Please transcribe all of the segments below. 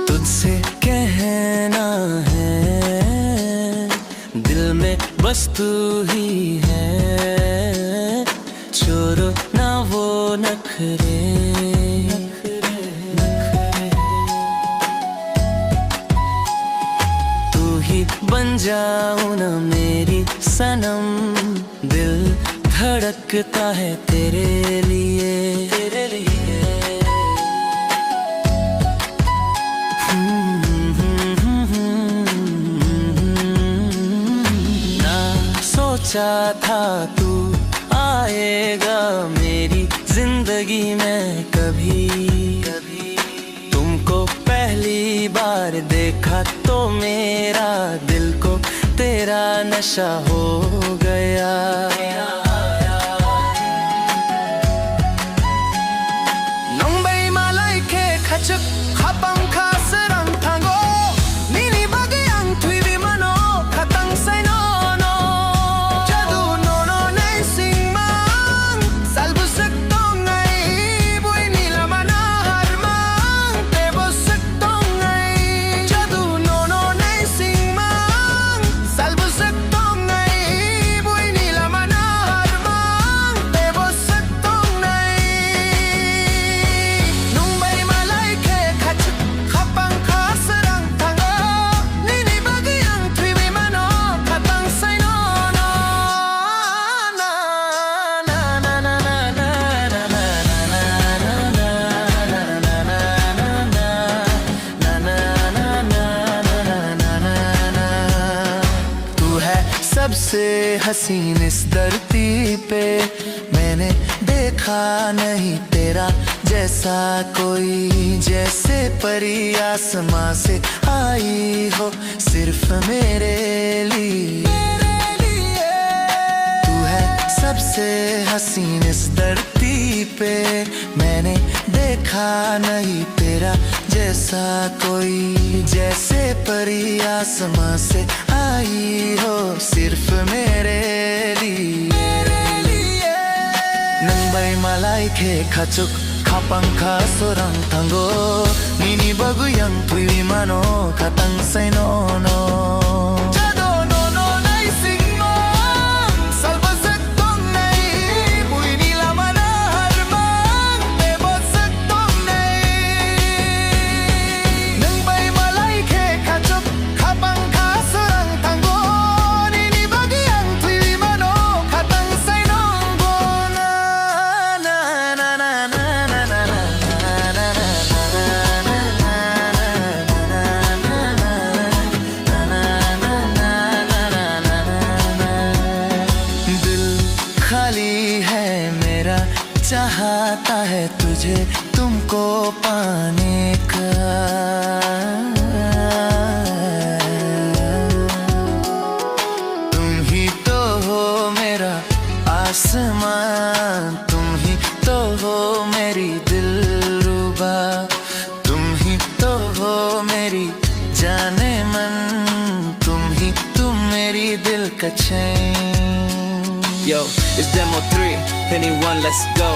तुझसे कहना है, दिल में बस तू ही है, छोड़ो ना वो नखरे। तू ही बन जाऊं ना मेरी सनम, दिल धड़कता है तेरे लिए, तेरे लिए। सोचा था तू आएगा मेरी जिंदगी में कभी, कभी तुमको पहली बार देखा तो मेरा दिल को तेरा नशा हो गया। Nongbay malay ke khachuk khapang khasarang thango nini bagyang thui mano khatang sai no no jadu no no nei singmang salbu sak tong ngai bui ni lamana harmang te bo sak tong ngai jadu no no nei singmang salbu sak tong ngai bui ni lamana harmang te bo sak tong nai Nongbay malay ke khachuk khapang khasarang thango nini bagyang thui mano khatang sai no no na na na na na na na तू है सबसे हसीन इस धरती पे, मैंने देखा नहीं तेरा जैसा कोई, जैसे परी आसमां से आई हो सिर्फ मेरे लिए। तू है सबसे हसीन इस धरती पे, मैंने देखा नहीं तेरा जैसा कोई, जैसे परी आसमां से आई हो सिर्फ मेरे लिए। Nongbay malay ke khachuk khapang khasorang thango nini bagyang thui mano khatang sai no no jado no no nai singmang salba sak tong nai bui ni lamana harmang te bo sak tong nai Nongbay malay ke khachuk khapang khasorang thango nini bagyang thui mano khatang sai no go na na na na na na na दिल खाली है मेरा, चाहता है तुझे तुमको पाने का। तुम ही तो हो मेरा आसमान, तुम ही तो हो मेरी दिलरुबा, तुम ही तो हो मेरी जाने मन, तुम मेरी दिल का चैन। Yo, it's Demo 3, Penny 1, let's go.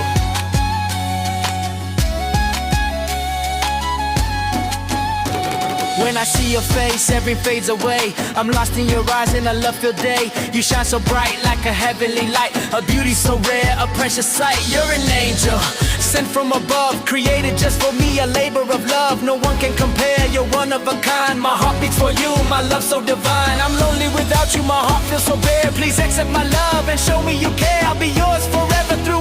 When I see your face, everything fades away. I'm lost in your eyes and I love your day. You shine so bright like a heavenly light, a beauty so rare, a precious sight. You're an angel, sent from above, created just for me, a labor of love. No one can compare, you're one of a kind. My heart beats for you, my love so divine. I'm lonely without you, my heart feels so bare. Please accept my love and show me you care. I'll be yours forever through